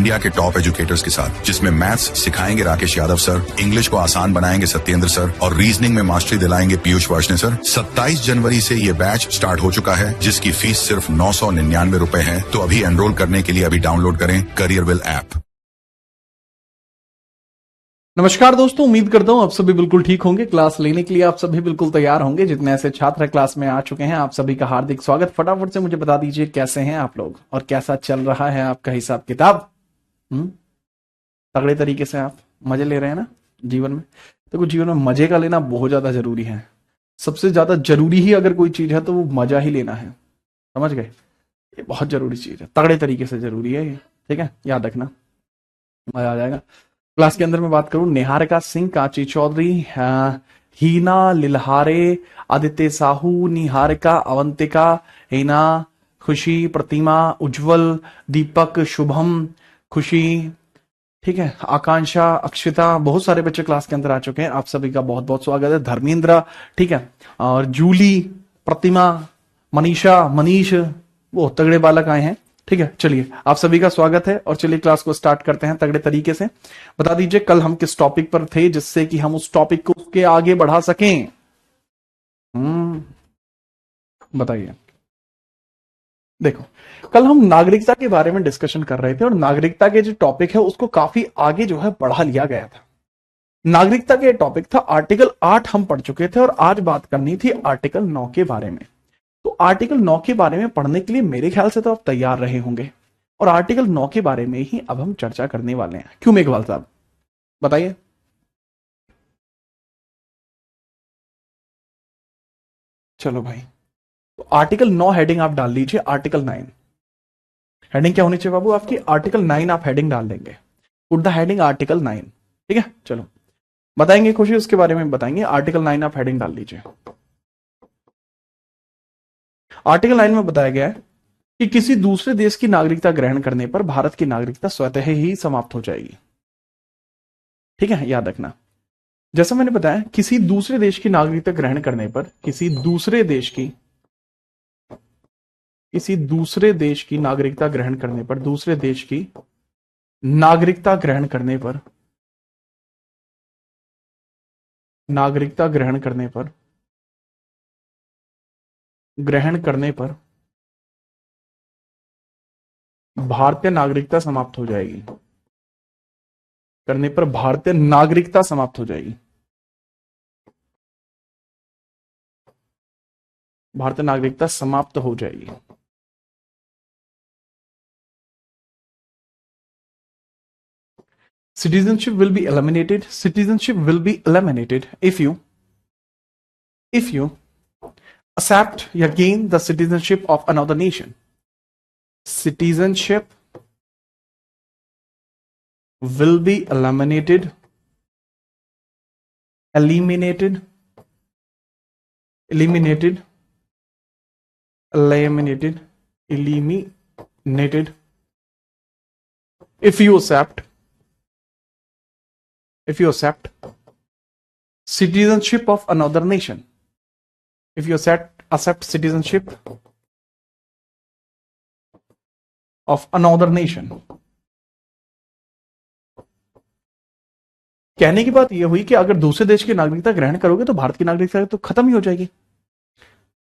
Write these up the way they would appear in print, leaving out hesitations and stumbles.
India के top educators के साथ, जिसमें मैथ्स सिखाएंगे राकेश यादव सर, इंग्लिश को आसान बनाएंगे सत्येंद्र सर और रीजनिंग में मास्टरी दिलाएंगे पीयूष वार्ष्णेय सर। 27 जनवरी से ये बैच स्टार्ट हो चुका है, जिसकी फीस सिर्फ 999 रुपए है। तो अभी एनरोल करने के लिए अभी डाउनलोड करें करियरविल ऐप। नमस्कार दोस्तों, उम्मीद करता हूं आप सभी बिल्कुल ठीक होंगे। क्लास लेने के लिए आप सभी बिल्कुल तैयार होंगे। जितने ऐसे छात्र क्लास में आ चुके हैं, आप सभी का हार्दिक स्वागत। फटाफट से मुझे बता दीजिए कैसे हैं आप लोग और कैसा चल रहा है आपका हिसाब किताब। तगड़े तरीके से आप मजे ले रहे हैं ना जीवन में। देखो, जीवन में मजे का लेना बहुत ज्यादा जरूरी है। सबसे ज्यादा जरूरी ही अगर कोई चीज है तो वो मजा ही लेना है। समझ गए? ये बहुत जरूरी चीज है, तगड़े तरीके से जरूरी है ये। ठीक है, याद रखना, मजा आ जाएगा। क्लास के अंदर मैं बात करूं, निहारिका सिंह, कांची चौधरी, हीना लिल्हारे, आदित्य साहू, निहारिका, अवंतिका, हीना, खुशी, प्रतिमा, उज्जवल, दीपक, शुभम, खुशी, ठीक है, आकांक्षा, अक्षिता, बहुत सारे बच्चे क्लास के अंदर आ चुके हैं। आप सभी का बहुत बहुत स्वागत है। धर्मेंद्र, ठीक है, और जूली, प्रतिमा, मनीषा, मनीष, वो तगड़े बालक आए हैं। ठीक है, चलिए आप सभी का स्वागत है और चलिए क्लास को स्टार्ट करते हैं तगड़े तरीके से। बता दीजिए कल हम किस टॉपिक पर थे, जिससे कि हम उस टॉपिक को उसके आगे बढ़ा सकें। बताइए। देखो, कल हम नागरिकता के बारे में डिस्कशन कर रहे थे और नागरिकता के जो टॉपिक है उसको काफी आगे जो है बढ़ा लिया गया था। नागरिकता के टॉपिक था आर्टिकल 8 हम पढ़ चुके थे और आज बात करनी थी आर्टिकल 9 के बारे में। तो आर्टिकल 9 के बारे में पढ़ने के लिए मेरे ख्याल से तो आप तैयार रहे होंगे और आर्टिकल 9 के बारे में ही अब हम चर्चा करने वाले हैं। क्यों मेघवाल साहब, बताइए। चलो भाई, तो आर्टिकल 9 हेडिंग आप डाल लीजिए। आर्टिकल 9 हेडिंग क्या होनी चाहिए बाबू आपकी? आर्टिकल 9 आप हेडिंग डाल देंगे। Put the heading article 9। ठीक है, चलो बताएंगे खुशी, उसके बारे में बताएंगे। आर्टिकल 9 आप हेडिंग डाल लीजिए। आर्टिकल 9 में बताया गया है कि किसी दूसरे देश की नागरिकता ग्रहण करने पर भारत की नागरिकता स्वतः ही समाप्त हो जाएगी। ठीक है, याद रखना। जैसा मैंने बताया, किसी दूसरे देश की नागरिकता ग्रहण करने पर किसी दूसरे देश की नागरिकता ग्रहण करने पर दूसरे देश की नागरिकता ग्रहण करने पर भारतीय नागरिकता समाप्त हो जाएगी। करने पर भारतीय नागरिकता समाप्त हो जाएगी। भारतीय नागरिकता समाप्त हो जाएगी। Citizenship will be eliminated. Citizenship will be eliminated if you accept or gain the citizenship of another nation. Citizenship will be eliminated if you accept citizenship of another nation. If you accept citizenship of another nation. कहने की बात यह हुई कि अगर दूसरे देश की नागरिकता ग्रहण करोगे तो भारत की नागरिकता तो खत्म ही हो जाएगी।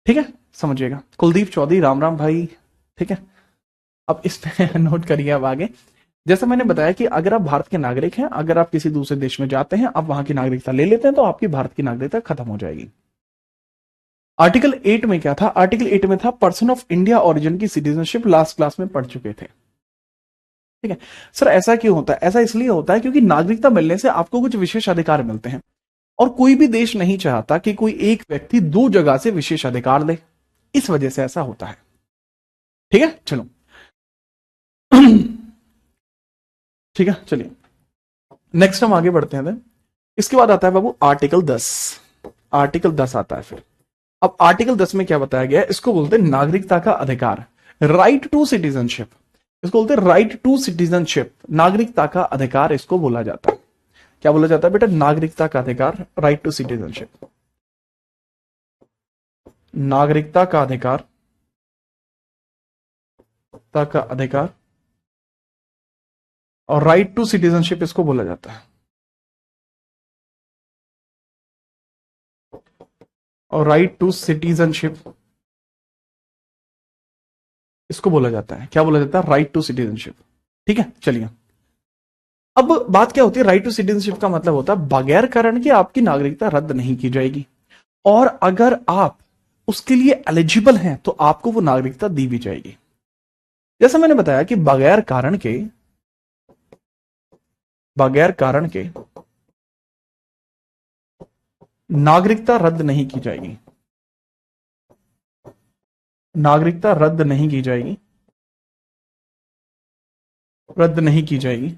ठीक है, समझिएगा। कुलदीप चौधरी, राम राम भाई। ठीक है, अब इसमें नोट करिए। अब आगे, जैसा मैंने बताया कि अगर आप भारत के नागरिक हैं, अगर आप किसी दूसरे देश में जाते हैं, आप वहां की नागरिकता ले लेते हैं, तो आपकी भारत की नागरिकता खत्म हो जाएगी। आर्टिकल 8 में क्या था? आर्टिकल 8 में था पर्सन ऑफ इंडिया ओरिजिन की सिटीजनशिप। लास्ट क्लास में पढ़ चुके थे। ठीक है सर, ऐसा क्यों होता है? ऐसा इसलिए होता है क्योंकि नागरिकता मिलने से आपको कुछ विशेष अधिकार मिलते हैं और कोई भी देश नहीं चाहता कि कोई एक व्यक्ति दो जगह से विशेष अधिकार ले। इस वजह से ऐसा होता है। ठीक है, चलो ठीक है, चलिए नेक्स्ट हम आगे बढ़ते हैं। इसके बाद आता है बाबू आर्टिकल 10। आर्टिकल 10 आता है फिर। अब आर्टिकल 10 में क्या बताया गया है? इसको बोलते हैं नागरिकता का अधिकार, राइट टू सिटीजनशिप। इसको बोलते हैं राइट टू सिटीजनशिप, नागरिकता का अधिकार इसको बोला जाता है। क्या बोला जाता है बेटा? नागरिकता का अधिकार, राइट टू सिटीजनशिप। नागरिकता का अधिकार, और राइट टू सिटीजनशिप इसको बोला जाता है। और राइट टू सिटीजनशिप इसको बोला जाता है, क्या बोला जाता है? Right to citizenship. ठीक है, चलिए अब बात क्या होती है? राइट टू सिटीजनशिप का मतलब होता है बगैर कारण के आपकी नागरिकता रद्द नहीं की जाएगी, और अगर आप उसके लिए एलिजिबल हैं तो आपको वो नागरिकता दी भी जाएगी। जैसा मैंने बताया कि बगैर कारण के नागरिकता रद्द नहीं की जाएगी, नागरिकता रद्द नहीं की जाएगी, रद्द नहीं की जाएगी।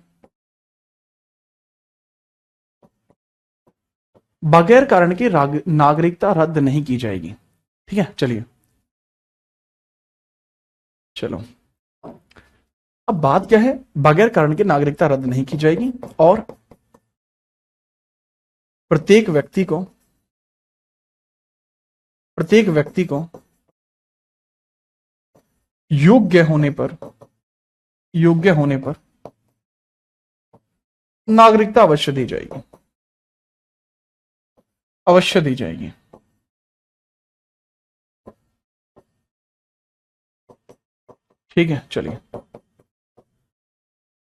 बगैर कारण की नागरिकता रद्द नहीं की जाएगी। ठीक है, चलिए चलो अब बात क्या है? बगैर कारण की नागरिकता रद्द नहीं की जाएगी और प्रत्येक व्यक्ति को योग्य होने पर नागरिकता अवश्य दी जाएगी, अवश्य दी जाएगी। ठीक है, चलिए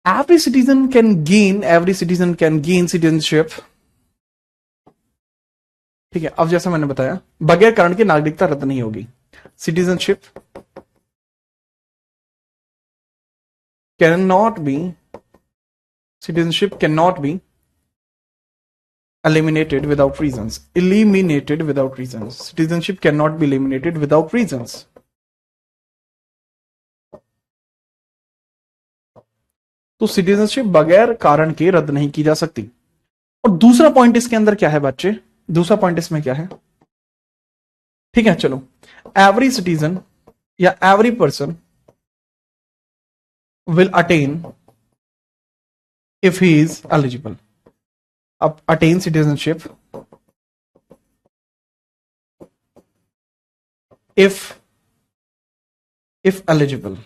every citizen can gain citizenship। ठीक है, अब जैसा मैंने बताया बगैर कारण की नागरिकता रद्द नहीं होगी। Citizenship cannot be eliminated without reasons। Citizenship cannot be eliminated without reasons। तो सिटीजनशिप बगैर कारण के रद्द नहीं की जा सकती। और दूसरा पॉइंट इसके अंदर क्या है बच्चे? दूसरा पॉइंट इसमें क्या है? ठीक है, चलो एवरी सिटीजन या every person will attain if he is eligible। अब attain citizenship if eligible।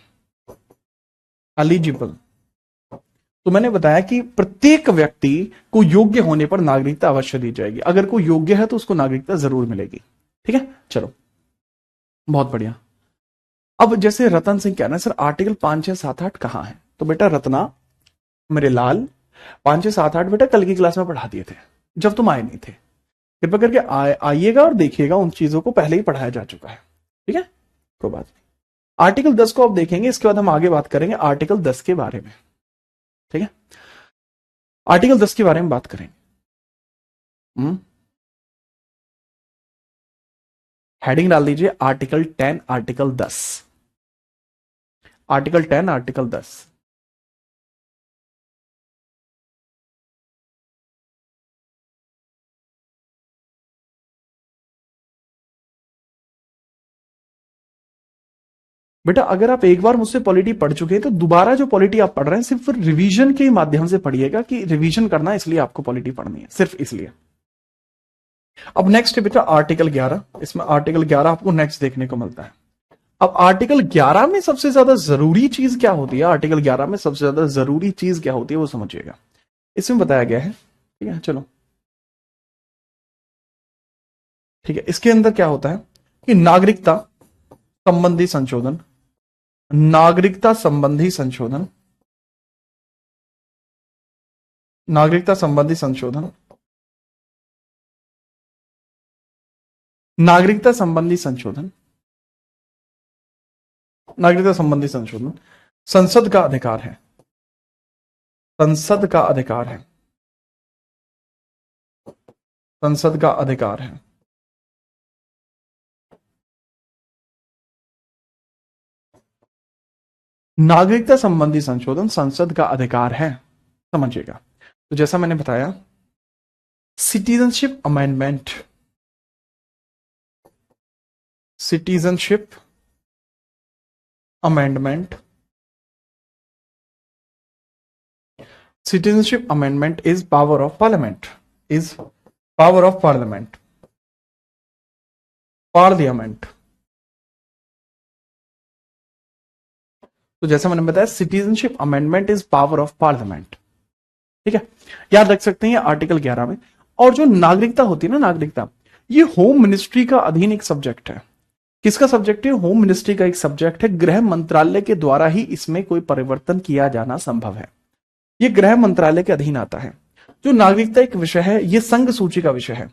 तो मैंने बताया कि प्रत्येक व्यक्ति को योग्य होने पर नागरिकता अवश्य दी जाएगी। अगर कोई योग्य है तो उसको नागरिकता जरूर मिलेगी। ठीक है, चलो बहुत बढ़िया। अब जैसे रतन सिंह कह रहे हैं सर आर्टिकल 5, 6, 7, 8 कहां है? तो बेटा रत्ना मेरे लाल 5, 6, 7, 8 बेटा कल की क्लास में पढ़ा दिए थे जब तुम आए नहीं थे। कृपया करके आइएगा और देखिएगा, उन चीजों को पहले ही पढ़ाया जा चुका है। ठीक है, कोई बात नहीं। आर्टिकल 10 को आप देखेंगे, इसके बाद हम आगे बात करेंगे आर्टिकल 10 के बारे में। ठीक है, आर्टिकल 10 के बारे में बात करेंगे। हेडिंग डाल दीजिए आर्टिकल 10, आर्टिकल 10, आर्टिकल 10, आर्टिकल 10। बेटा अगर आप एक बार मुझसे पॉलिटी पढ़ चुके हैं तो दोबारा जो पॉलिटी आप पढ़ रहे हैं सिर्फ रिवीजन के माध्यम से पढ़िएगा, कि रिवीजन करना इसलिए आपको पॉलिटी पढ़नी है, सिर्फ इसलिए। अब नेक्स्ट है बेटा आर्टिकल 11। इसमें आर्टिकल 11 आपको नेक्स्ट देखने को मिलता है। अब आर्टिकल 11 में सबसे ज्यादा जरूरी चीज क्या होती है? आर्टिकल 11 में सबसे ज्यादा जरूरी चीज क्या होती है वो समझिएगा। इसमें बताया गया है, ठीक है चलो, ठीक है, इसके अंदर क्या होता है कि नागरिकता संबंधी संशोधन, नागरिकता संबंधी संशोधन, नागरिकता संबंधी संशोधन, नागरिकता संबंधी संशोधन, नागरिकता संबंधी संशोधन संसद का अधिकार है, संसद का अधिकार है, संसद का अधिकार है। नागरिकता संबंधी संशोधन संसद का अधिकार है, समझिएगा। तो जैसा मैंने बताया citizenship amendment, citizenship amendment, citizenship amendment is power of parliament, is power of parliament, parliament। तो जैसा मैंने बताया, citizenship amendment is power of parliament. ठीक है, याद रख सकते हैं ये आर्टिकल 11 में। और जो नागरिकता होती है ना, नागरिकता, ये होम मिनिस्ट्री का अधीन एक सब्जेक्ट है। किसका सब्जेक्ट है? होम मिनिस्ट्री का एक सब्जेक्ट है। गृह मंत्रालय के द्वारा ही इसमें कोई परिवर्तन किया जाना संभव है। ये गृह मंत्रालय के अधीन आता है। जो नागरिकता एक विषय है, ये संघ सूची का विषय है,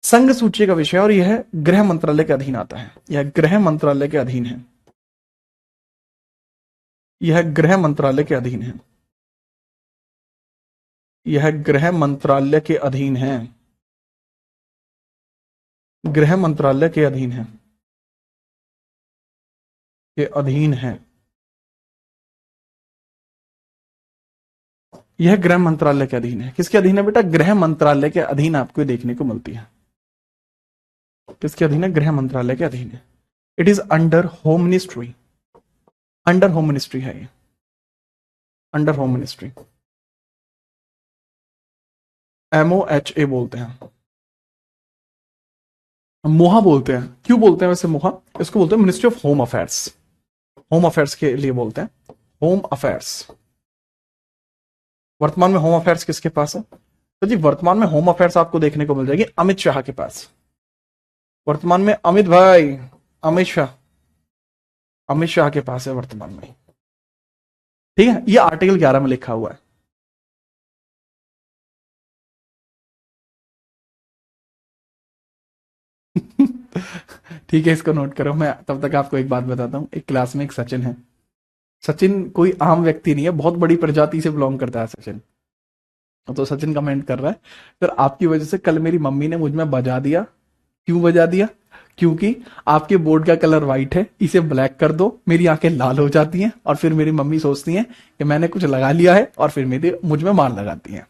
संघ सूची का विषय, और यह गृह मंत्रालय के अधीन आता है। यह गृह मंत्रालय के अधीन है, यह गृह मंत्रालय के अधीन है, यह गृह मंत्रालय के अधीन है, गृह मंत्रालय के अधीन है, के अधीन है। यह गृह मंत्रालय के अधीन है। किसके अधीन है बेटा? गृह मंत्रालय के अधीन आपको देखने को मिलती है। किसके अधीन है? गृह मंत्रालय के अधीन है। It is under home ministry, under home ministry है ये, अंडर होम मिनिस्ट्री। MOHA बोलते हैं, मोहा बोलते हैं। क्यों बोलते हैं वैसे मोहा? इसको बोलते हैं ministry of home affairs, home affairs के लिए बोलते हैं, होम अफेयर्स। वर्तमान में होम अफेयर्स किसके पास है? तो जी वर्तमान में होम अफेयर्स आपको देखने को मिल जाएगी अमित शाह के पास। वर्तमान में अमित भाई, अमित शाह, अमित शाह के पास है वर्तमान में। ठीक है, ये आर्टिकल 11 में लिखा हुआ है। ठीक है, इसको नोट करो। मैं तब तक आपको एक बात बताता हूँ। एक क्लास में एक सचिन है। सचिन कोई आम व्यक्ति नहीं है, बहुत बड़ी प्रजाति से बिलोंग करता है सचिन। तो सचिन कमेंट कर रहा है, सर आपकी वजह से कल मेरी मम्मी ने मुझ में बजा दिया। क्यों बजा दिया? क्योंकि आपके बोर्ड का कलर व्हाइट है, इसे ब्लैक कर दो, मेरी आंखें लाल हो जाती हैं, और फिर मेरी मम्मी सोचती हैं कि मैंने कुछ लगा लिया है, और फिर मेरे मुझ में मार लगाती हैं।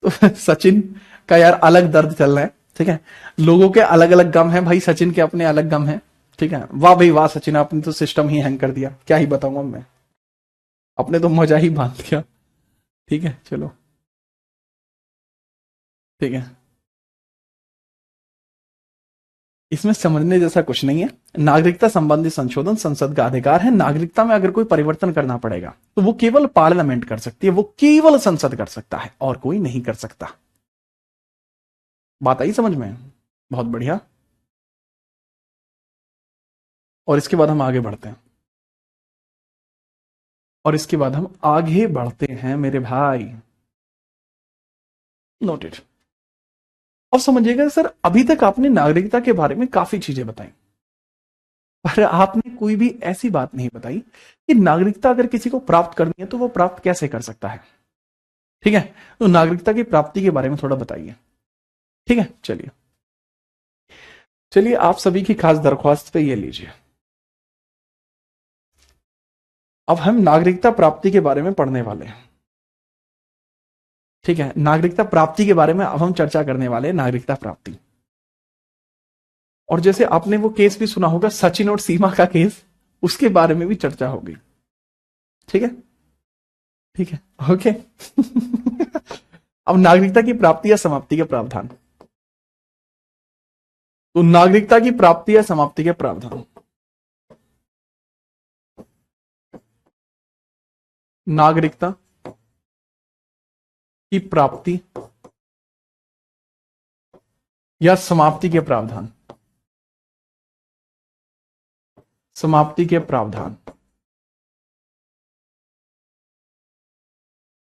तो सचिन का यार अलग दर्द चल रहा है। ठीक है, लोगों के अलग अलग गम है भाई, सचिन के अपने अलग गम है। ठीक है, वाह भाई वाह सचिन, आपने तो सिस्टम ही हैंग कर दिया, क्या ही बताऊंगा मैं, अपने तो मजा ही बांध दिया। ठीक है, चलो ठीक है, इसमें समझने जैसा कुछ नहीं है। नागरिकता संबंधी संशोधन संसद का अधिकार है। नागरिकता में अगर कोई परिवर्तन करना पड़ेगा तो वो केवल पार्लियामेंट कर सकती है, वो केवल संसद कर सकता है, और कोई नहीं कर सकता। बात आई समझ में? बहुत बढ़िया। और इसके बाद हम आगे बढ़ते हैं, और इसके बाद हम आगे बढ़ते हैं मेरे भाई। नोटेड। अब समझिएगा सर, अभी तक आपने नागरिकता के बारे में काफी चीजें बताई, पर आपने कोई भी ऐसी बात नहीं बताई कि नागरिकता अगर किसी को प्राप्त करनी है तो वो प्राप्त कैसे कर सकता है। ठीक है, तो नागरिकता की प्राप्ति के बारे में थोड़ा बताइए। ठीक है, चलिए चलिए, आप सभी की खास दरख्वास्त पे ये लीजिए। अब हम नागरिकता प्राप्ति के बारे में पढ़ने वाले हैं। ठीक है, नागरिकता प्राप्ति के बारे में अब हम चर्चा करने वाले हैं, नागरिकता प्राप्ति। और जैसे आपने वो केस भी सुना होगा, सचिन और सीमा का केस, उसके बारे में भी चर्चा होगी। ठीक है, ठीक है, ओके। अब नागरिकता की प्राप्ति या समाप्ति के प्रावधान। तो नागरिकता की प्राप्ति या समाप्ति के प्रावधान। नागरिकता की प्राप्ति या समाप्ति के प्रावधान। समाप्ति के प्रावधान।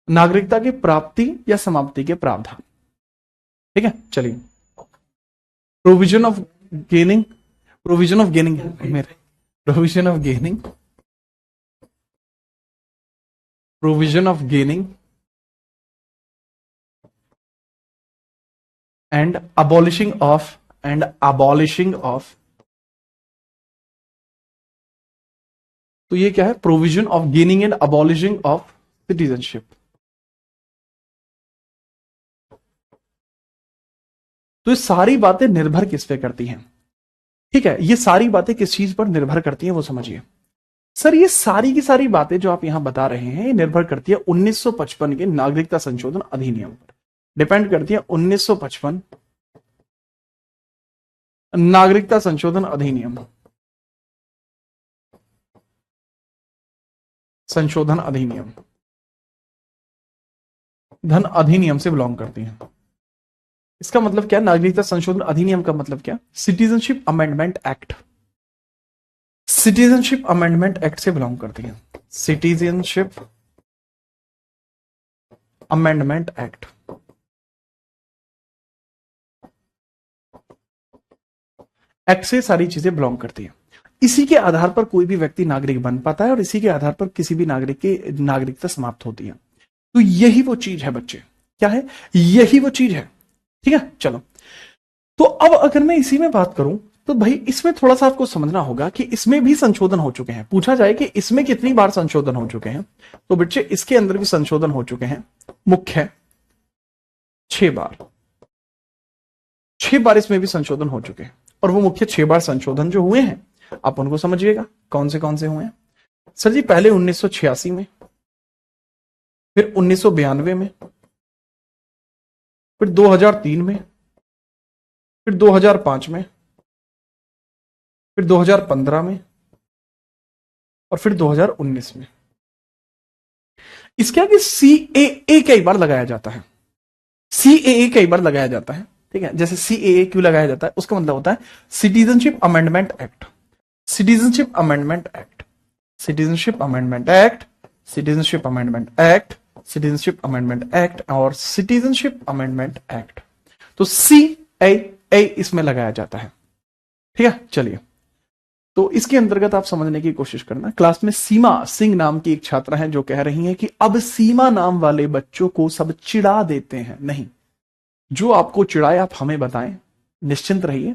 नागरिकता की प्राप्ति या समाप्ति के प्रावधान। ठीक है, चलिए। Provision of gaining, provision of gaining मेरे, provision of gaining, provision of gaining and abolishing of, and abolishing of. तो ये क्या है? Provision of gaining and abolishing of citizenship. तो ये सारी बातें निर्भर किस पे करती हैं? ठीक है, ये सारी बातें किस चीज पर निर्भर करती हैं वो समझिए। सर ये सारी की सारी बातें जो आप यहां बता रहे हैं, ये निर्भर करती है 1955 के नागरिकता संशोधन अधिनियम पर। डिपेंड करती है 1955 नागरिकता संशोधन अधिनियम। संशोधन अधिनियम, धन अधिनियम से बिलोंग करती हैं। इसका मतलब क्या? नागरिकता संशोधन अधिनियम का मतलब क्या? Citizenship amendment act, citizenship amendment act से बिलोंग करती है। सिटीजनशिप अमेंडमेंट एक्ट, एक्ट से सारी चीजें बिलोंग करती है। इसी के आधार पर कोई भी व्यक्ति नागरिक बन पाता है और इसी के आधार पर किसी भी नागरिक की नागरिकता समाप्त होती है। तो यही वो चीज है बच्चे, क्या है? यही वो चीज है। ठीक है, चलो। तो अब अगर मैं इसी में बात करूं तो भाई इसमें थोड़ा सा आपको समझना होगा कि इसमें भी संशोधन हो चुके हैं। पूछा जाए कि इसमें कितनी बार संशोधन हो चुके हैं, तो बच्चे इसके अंदर भी संशोधन हो चुके हैं। मुख्य 6 बार, 6 बार इसमें भी संशोधन हो चुके हैं। और वो मुख्य 6 बार संशोधन जो हुए हैं आप उनको समझिएगा कौन से हुए हैं। सर जी पहले 1986 में, फिर 1992 में, फिर 2003 में, फिर 2005 में, फिर 2015 में और फिर 2019 में। इसके आगे CAA कई बार लगाया जाता है, CAA कई बार लगाया जाता है। ठीक है, जैसे CAA क्यों लगाया जाता है? उसका मतलब होता है citizenship amendment act, citizenship amendment act, citizenship amendment act, citizenship amendment act, citizenship amendment act और सिटीजनशिप अमेंडमेंट एक्ट। तो CAA इसमें लगाया जाता है। ठीक है, चलिए। तो इसके अंतर्गत आप समझने की कोशिश करना। क्लास में सीमा सिंह नाम की एक छात्रा है जो कह रही है कि अब सीमा नाम वाले बच्चों को सब चिढ़ा देते हैं। नहीं, जो आपको चिढ़ाए आप हमें बताएं, निश्चिंत रहिए,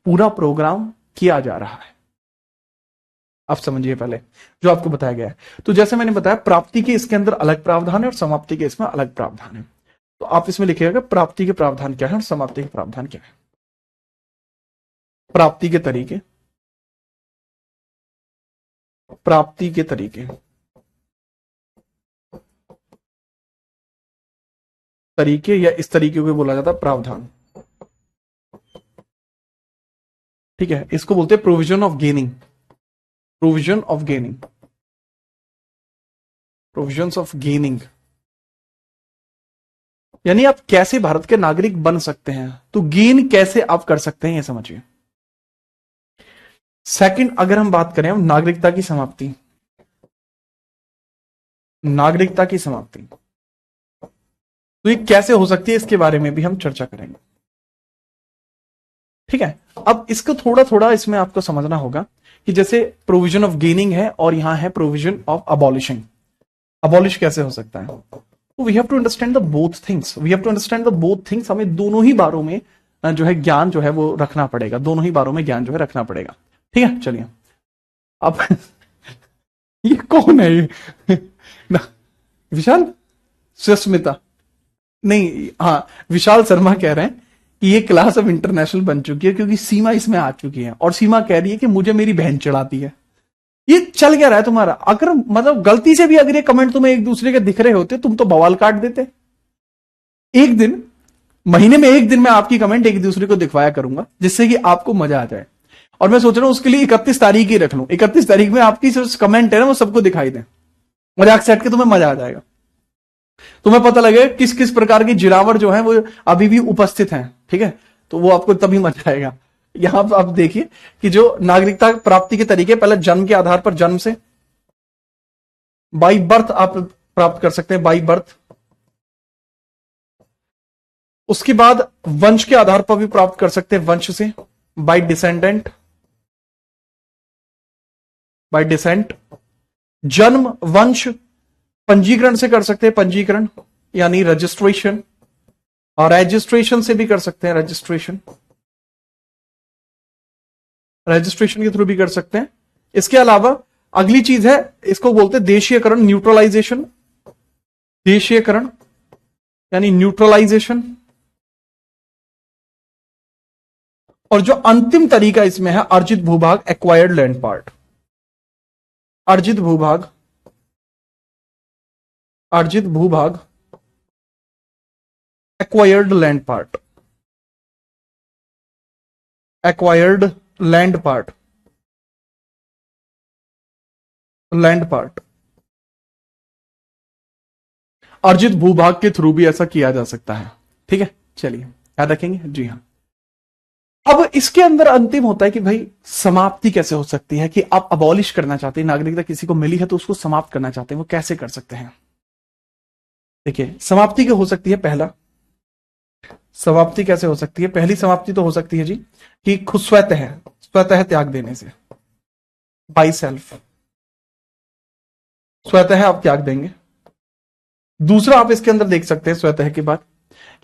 पूरा प्रोग्राम किया जा रहा है। आप समझिए पहले जो आपको बताया गया है। तो जैसे मैंने बताया प्राप्ति के इसके अंदर अलग प्रावधान है और समाप्ति के इसमें अलग प्रावधान है। तो आप इसमें लिखिएगा प्राप्ति के प्रावधान क्या है और समाप्ति के प्रावधान क्या है। प्राप्ति के तरीके, प्राप्ति के तरीके, तरीके या इस तरीके को बोला जाता है प्रावधान। ठीक है, इसको बोलते हैं provision of gaining, provision of gaining, provisions of gaining. यानी आप कैसे भारत के नागरिक बन सकते हैं, तो गेन कैसे आप कर सकते हैं ये समझिए। सेकंड, अगर हम बात करें नागरिकता की समाप्ति, नागरिकता की समाप्ति तो ये कैसे हो सकती है इसके बारे में भी हम चर्चा करेंगे। ठीक है, अब इसको थोड़ा थोड़ा इसमें आपको समझना होगा कि जैसे प्रोविजन ऑफ गेनिंग है और यहां है प्रोविजन ऑफ अबॉलिशिंग। अबॉलिश कैसे हो सकता है? तो we have to understand the both things, we have to understand the both things. हमें दोनों ही बारों में जो है ज्ञान जो है वो रखना पड़ेगा, दोनों ही बारों में ज्ञान जो है रखना पड़ेगा। ठीक है, चलिए। अब ये कौन है ये? विशाल, सुस्मिता नहीं, हाँ विशाल शर्मा कह रहे हैं कि ये क्लास अब इंटरनेशनल बन चुकी है क्योंकि सीमा इसमें आ चुकी है और सीमा कह रही है कि मुझे मेरी बहन चढ़ाती है। ये चल क्या रहा है तुम्हारा? अगर मतलब गलती से भी अगर ये कमेंट तुम्हें एक दूसरे के दिख रहे होते तुम तो बवाल काट देते। एक दिन, महीने में एक दिन मैं आपकी कमेंट एक दूसरे को दिखवाया करूंगा जिससे कि आपको मजा आ जाए। और मैं सोच रहा हूं उसके लिए 31 तारीख ही रख लूं, 31 तारीख में आपकी जो कमेंट है ना वो सबको दिखाई दे, मजाक से हट के तुम्हें मजा आ जाएगा। तुम्हें पता लगे किस किस प्रकार की जिलावर जो है वो अभी भी उपस्थित हैं। ठीक है, तो वो आपको तभी मजा आएगा। यहां आप देखिए कि जो नागरिकता प्राप्ति के तरीके, पहले जन्म के आधार पर, जन्म से बाई बर्थ आप प्राप्त कर सकते हैं, बाई बर्थ। उसके बाद वंश के आधार पर भी प्राप्त कर सकते हैं, वंश से, बाई डिसेंडेंट, बाई डिसेंट। जन्म, वंश, पंजीकरण से कर सकते हैं, पंजीकरण यानी रजिस्ट्रेशन, और रजिस्ट्रेशन से भी कर सकते हैं, रजिस्ट्रेशन, रजिस्ट्रेशन के थ्रू भी कर सकते हैं। इसके अलावा अगली चीज है, इसको बोलते हैं देशीयकरण, न्यूट्रलाइजेशन, देशीयकरण यानी न्यूट्रलाइजेशन। और जो अंतिम तरीका इसमें है अर्जित भूभाग, एक्वायर्ड लैंड पार्ट, अर्जित भूभाग, अर्जित भूभाग, acquired land part, acquired land part, land part. अर्जित भूभाग के थ्रू भी ऐसा किया जा सकता है। ठीक है, चलिए याद रखेंगे। जी हाँ, अब इसके अंदर अंतिम होता है कि भाई समाप्ति कैसे हो सकती है, कि आप अबॉलिश करना चाहते हैं, नागरिकता किसी को मिली है तो उसको समाप्त करना चाहते हैं, वो कैसे कर सकते हैं। देखिए समाप्ति क्या हो सकती है, पहला समाप्ति कैसे हो सकती है, पहली समाप्ति तो हो सकती है जी कि खुद स्वतः त्याग देने से, बाई सेल्फ, स्वतः आप त्याग देंगे। दूसरा आप इसके अंदर देख सकते हैं स्वतः के बाद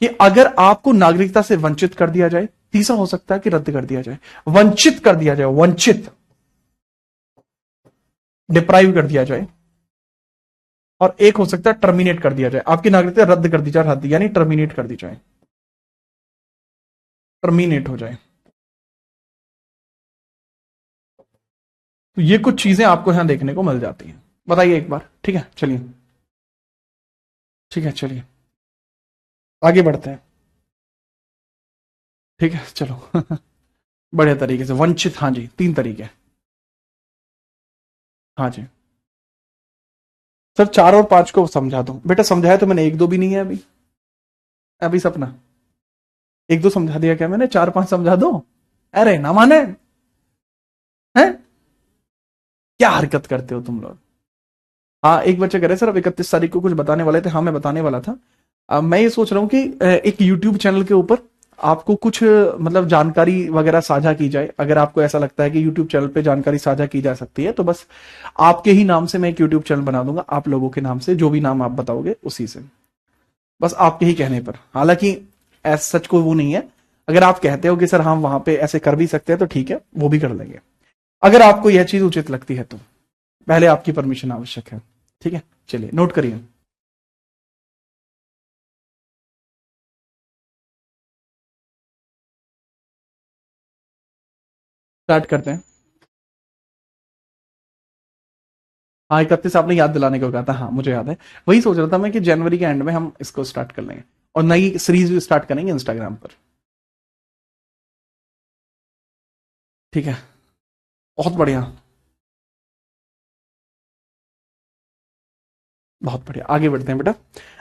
कि अगर आपको नागरिकता से वंचित कर दिया जाए। तीसरा हो सकता है कि रद्द कर दिया जाए, वंचित कर दिया जाए, वंचित, डिप्राइव कर दिया जाए। और एक हो सकता है टर्मिनेट कर दिया जाए, आपकी नागरिकता रद्द कर दी जाए, रद्द यानी टर्मिनेट कर दी जाए, टर्मिनेट हो जाए। तो ये कुछ चीजें आपको यहां देखने को मिल जाती हैं। बताइए एक बार। ठीक है चलिए, ठीक है चलिए आगे बढ़ते हैं। ठीक है चलो बढ़िया तरीके से वंचित, हाँ जी 3 तरीके। हाँ जी सर 4 और 5 को समझा दो बेटा। समझाया तो मैंने 1 2 भी नहीं है अभी। अभी सपना 1 2 समझा दिया क्या मैंने, 4 5 समझा दो। अरे ना माने हैं, क्या हरकत करते हो तुम लोग। हाँ एक बच्चे कह रहे सर अब 31 तारीख को कुछ बताने वाले थे। हाँ मैं बताने वाला था। मैं ये सोच रहा हूँ कि एक YouTube चैनल के ऊपर आपको कुछ मतलब जानकारी वगैरह साझा की जाए। अगर आपको ऐसा लगता है कि YouTube चैनल पे जानकारी साझा की जा सकती है तो बस आपके ही नाम से मैं एक YouTube चैनल बना दूंगा, आप लोगों के नाम से, जो भी नाम आप बताओगे उसी से, बस आपके ही कहने पर। हालांकि ऐसा सच को वो नहीं है, अगर आप कहते हो कि सर हम वहां पे ऐसे कर भी सकते हैं तो ठीक है, वो भी कर लेंगे। अगर आपको यह चीज उचित लगती है तो पहले आपकी परमिशन आवश्यक है। ठीक है चलिए नोट करिए। स्टार्ट करते हैं। हाँ 31 आपने याद दिलाने को कहा था, हाँ मुझे याद है। वही सोच रहा था मैं कि जनवरी के एंड में हम इसको स्टार्ट कर लेंगे और नई सीरीज भी स्टार्ट करेंगे इंस्टाग्राम पर। ठीक है बहुत बढ़िया, बहुत बढ़िया। आगे बढ़ते हैं बेटा।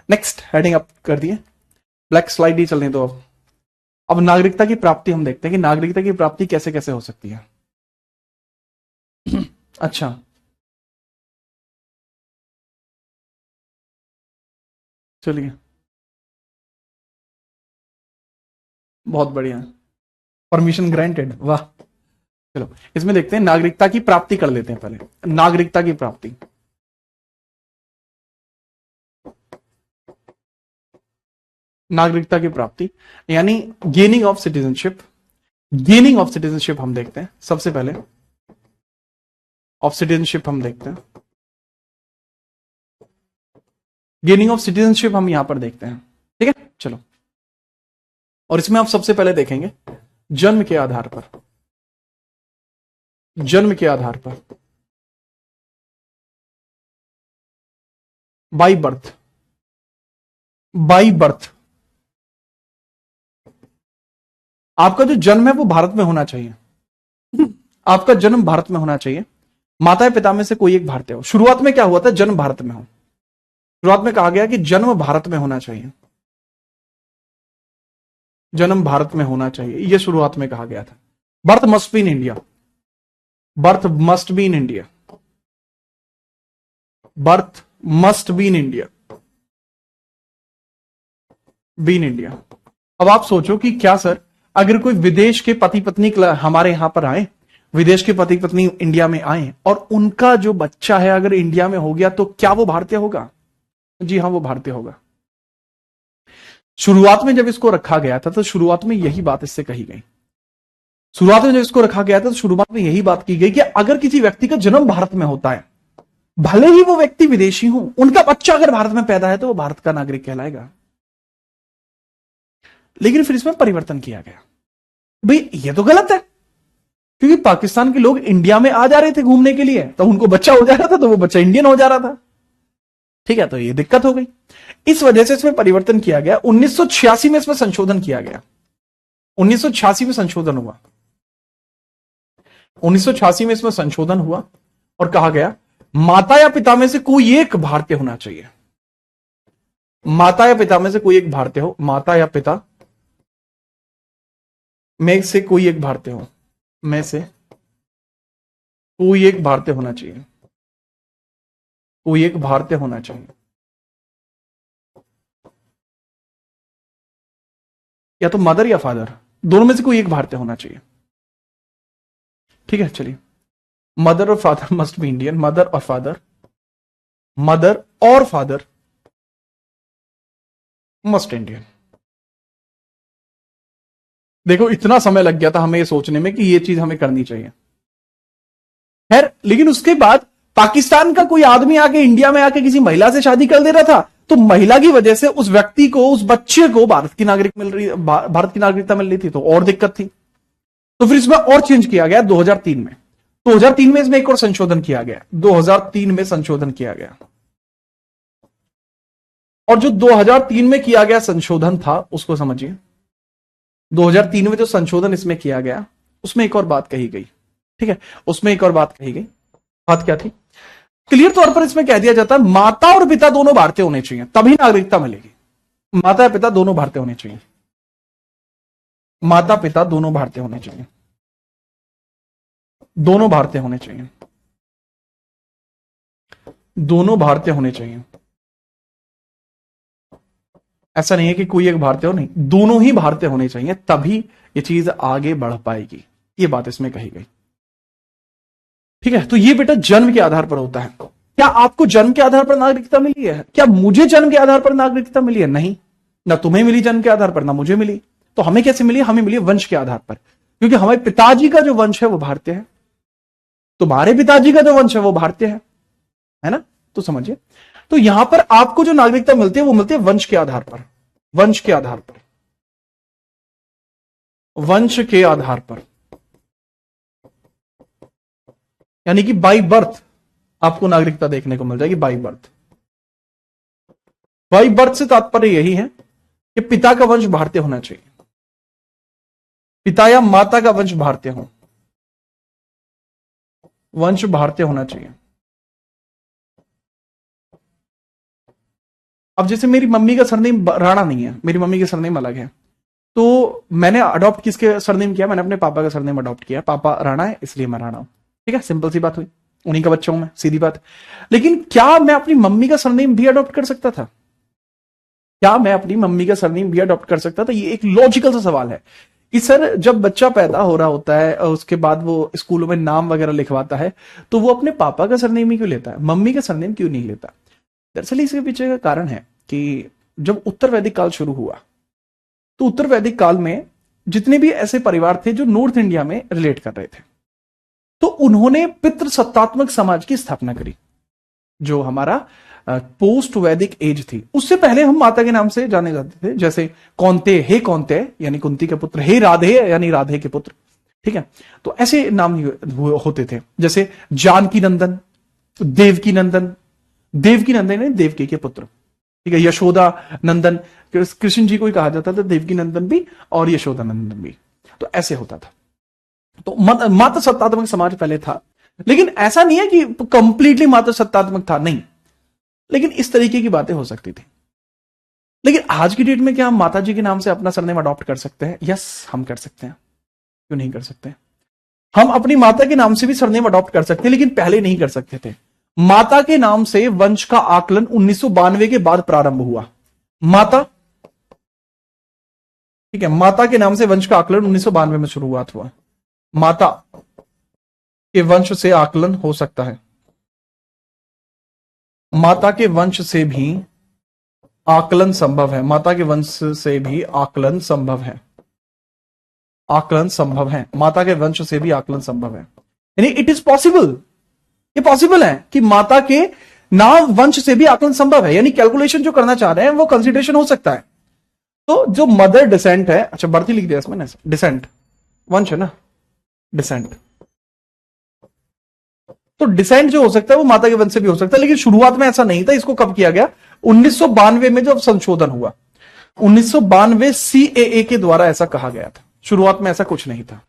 नेक्स्ट हेडिंग अप कर दिए, ब्लैक स्लाइड ही चलने दो। अब नागरिकता की प्राप्ति हम देखते हैं कि नागरिकता की प्राप्ति कैसे कैसे हो सकती है। अच्छा चलिए बहुत बढ़िया, परमिशन ग्रांटेड, वाह। चलो इसमें देखते हैं, नागरिकता की प्राप्ति कर लेते हैं पहले। नागरिकता की प्राप्ति, नागरिकता की प्राप्ति यानी gaining of citizenship. Gaining of citizenship हम देखते हैं सबसे पहले। ऑफ सिटीजनशिप हम देखते हैं, गेनिंग ऑफ सिटीजनशिप हम यहां पर देखते हैं। ठीक है चलो, और इसमें आप सबसे पहले देखेंगे जन्म के आधार पर, जन्म के आधार पर, बाई बर्थ, बाई बर्थ। आपका जो जन्म है वो भारत में होना चाहिए, आपका जन्म भारत में होना चाहिए। माता पिता में से कोई एक भारतीय हो। शुरुआत में क्या हुआ था, जन्म भारत में हो। शुरुआत में कहा गया कि जन्म भारत में होना चाहिए, जन्म भारत में होना चाहिए, यह शुरुआत में कहा गया था। Birth must be in India, birth must be in India, birth must be in India, be in India. अब आप सोचो कि क्या सर, अगर कोई विदेश के पति पत्नी हमारे यहां पर आए, विदेश के पति पत्नी इंडिया में आए और उनका जो बच्चा है अगर इंडिया में हो गया तो क्या वो भारतीय होगा? जी हां वो भारतीय होगा। शुरुआत में जब इसको रखा गया था तो शुरुआत में यही बात इससे कही गई। शुरुआत में जब इसको रखा गया था तो शुरुआत में यही बात की गई कि अगर किसी व्यक्ति का जन्म भारत में होता है, भले ही वो व्यक्ति विदेशी हो, उनका बच्चा अगर भारत में पैदा है तो वो भारत का नागरिक कहलाएगा। लेकिन फिर इसमें परिवर्तन किया गया। भाई ये तो गलत है, क्योंकि पाकिस्तान के लोग इंडिया में आ जा रहे थे घूमने के लिए, तो उनको बच्चा हो जा रहा था तो वो बच्चा इंडियन हो जा रहा था। ठीक है, तो ये दिक्कत हो गई। इस वजह से इसमें परिवर्तन किया गया। 1986 में इसमें संशोधन किया गया। 1986 में संशोधन हुआ, 1986 में इसमें संशोधन हुआ और कहा गया माता या पिता में से कोई एक भारतीय होना चाहिए। माता या पिता में से कोई एक भारतीय हो, माता या पिता में से कोई एक भारतीय हो, में से कोई एक भारतीय होना चाहिए, कोई एक भारतीय होना चाहिए, या तो मदर या फादर, दोनों में से कोई एक भारतीय होना चाहिए। ठीक है, चलिए, मदर और father must be Indian, mother और फादर, मदर और फादर मस्ट इंडियन। देखो इतना समय लग गया था हमें ये सोचने में कि ये चीज हमें करनी चाहिए। खैर, लेकिन उसके बाद पाकिस्तान का कोई आदमी आके इंडिया में आके किसी महिला से शादी कर दे रहा था, तो महिला की वजह से उस व्यक्ति को, उस बच्चे को भारत की नागरिकता मिल रही थी, तो और दिक्कत थी। तो फिर इसमें और चेंज किया गया 2003 में। 2003 में इसमें एक और संशोधन किया गया, 2003 में संशोधन किया गया। और जो 2003 में किया गया संशोधन था उसको समझिए। 2003 में जो संशोधन इसमें किया गया उसमें एक और बात कही गई। ठीक है, उसमें एक और बात कही गई। बात क्या थी? क्लियर तौर पर इसमें कह दिया जाता है माता और पिता दोनों भारतीय होने चाहिए तभी नागरिकता मिलेगी। माता या पिता दोनों भारतीय होने चाहिए, माता पिता दोनों भारतीय होने चाहिए, दोनों भारतीय होने चाहिए, दोनों भारतीय होने चाहिए। ऐसा नहीं है कि कोई एक भारतीय हो, नहीं, दोनों ही भारतीय होने चाहिए तभी ये चीज आगे बढ़ पाएगी। ये बात इसमें कही गई। ठीक है, तो ये बेटा जन्म के आधार पर होता है। क्या आपको जन्म के आधार पर नागरिकता मिली है? क्या मुझे जन्म के आधार पर नागरिकता मिली है? नहीं, ना तुम्हें मिली जन्म के आधार पर, ना मुझे मिली। तो हमें कैसे मिली? हमें मिली वंश के आधार पर, क्योंकि हमारे पिताजी का जो वंश है वो भारतीय है, तुम्हारे पिताजी का जो वंश है वो भारतीय है ना? तो समझिए, तो यहां पर आपको जो नागरिकता मिलती है वो मिलती है वंश के आधार पर, वंश के आधार पर, वंश के आधार पर, यानी कि बाई बर्थ आपको नागरिकता देखने को मिल जाएगी। बाई बर्थ, बाई बर्थ से तात्पर्य यही है कि पिता का वंश भारतीय होना चाहिए, पिता या माता का वंश भारतीय हो, वंश भारतीय होना चाहिए। अब जैसे मेरी मम्मी का सरनेम राणा नहीं है, मेरी मम्मी का सरनेम अलग है, तो मैंने अडॉप्ट किसके सरनेम किया? मैंने अपने पापा का सरनेम अडॉप्ट किया। पापा राणा है इसलिए मैं राणा हूं। ठीक है, सिंपल सी बात हुई, उन्हीं का बच्चा हूं मैं, सीधी बात। लेकिन क्या मैं अपनी मम्मी का सरनेम भी अडॉप्ट कर सकता था? क्या मैं अपनी मम्मी का सरनेम भी अडॉप्ट कर सकता था? ये एक लॉजिकल सा सवाल है कि सर जब बच्चा पैदा हो रहा होता है और उसके बाद वो स्कूलों में नाम वगैरह लिखवाता है तो वो अपने पापा का सरनेम ही क्यों लेता है, मम्मी का सरनेम क्यों नहीं लेता? दरअसल इसके पीछे का कारण है कि जब उत्तर वैदिक काल शुरू हुआ तो उत्तर वैदिक काल में जितने भी ऐसे परिवार थे जो नॉर्थ इंडिया में रिलेट कर रहे थे, तो उन्होंने पितृसत्तात्मक समाज की स्थापना करी। जो हमारा पोस्ट वैदिक एज थी, उससे पहले हम माता के नाम से जाने जाते थे, जैसे कौन्ते, हे कौन्ते यानी कुंती के पुत्र, हे राधे यानी राधे के पुत्र। ठीक है, तो ऐसे नाम होते थे, जैसे जानकी नंदन, देवकी नंदन, देवकी नंदन यानी देवकी के पुत्र। ठीक है, यशोदा नंदन, कृष्ण जी को ही कहा जाता था देवकी नंदन भी और यशोदा नंदन भी। तो ऐसे होता था। तो मात्र सत्तात्मक समाज पहले था, लेकिन ऐसा नहीं है कि कंप्लीटली मात्र सत्तात्मक था, नहीं, लेकिन इस तरीके की बातें हो सकती थी। लेकिन आज की डेट में क्या हम माता जी के नाम से अपना सरनेम अडॉप्ट कर सकते हैं? यस, हम कर सकते हैं। क्यों नहीं कर सकते? हम अपनी माता के नाम से भी सरनेम अडॉप्ट कर सकते हैं, लेकिन पहले नहीं कर सकते थे। माता के नाम से वंश का आकलन 1992 के बाद प्रारंभ हुआ। माता, ठीक है, माता के नाम से वंश का आकलन 1992 में शुरुआत हुआ। माता के वंश से आकलन हो सकता है, माता के वंश से भी आकलन संभव है, माता के वंश से भी आकलन संभव है, आकलन संभव है, माता के वंश से भी आकलन संभव है। यानी इट इज पॉसिबल, ये पॉसिबल है कि माता के नाम वंश से भी आकलन संभव है। यानी कैलकुलेशन जो करना चाह रहे हैं वो कंसिडरेशन हो सकता है। तो जो मदर डिसेंट है, अच्छा बर्थ ही लिख दिया इसमें, डिसेंट वंश है ना, डिसेंट, तो डिसेंट जो हो सकता है वो माता के वंश से भी हो सकता है, लेकिन शुरुआत में ऐसा नहीं था। इसको कब किया गया? 1992 में जब संशोधन हुआ, 1992 CAA के द्वारा ऐसा कहा गया था। शुरुआत में ऐसा कुछ नहीं था,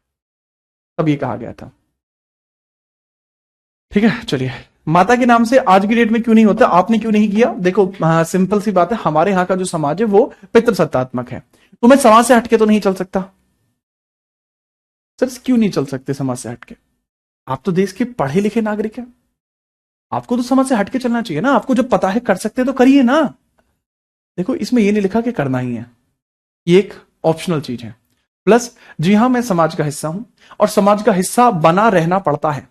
तब ये कहा गया था। ठीक है, चलिए माता के नाम से आज की डेट में क्यों नहीं होता? आपने क्यों नहीं किया? देखो सिंपल सी बात है, हमारे यहां का जो समाज है वो पितृसत्तात्मक है, तो मैं समाज से हटके तो नहीं चल सकता। सर क्यों नहीं चल सकते समाज से हटके? आप तो देश के पढ़े लिखे नागरिक हैं, आपको तो समाज से हटके चलना चाहिए ना। आपको जब पता है कर सकते तो करिए ना। देखो इसमें ये नहीं लिखा कि करना ही है, ये एक ऑप्शनल चीज है। प्लस जी हाँ, मैं समाज का हिस्सा हूं और समाज का हिस्सा बना रहना पड़ता है।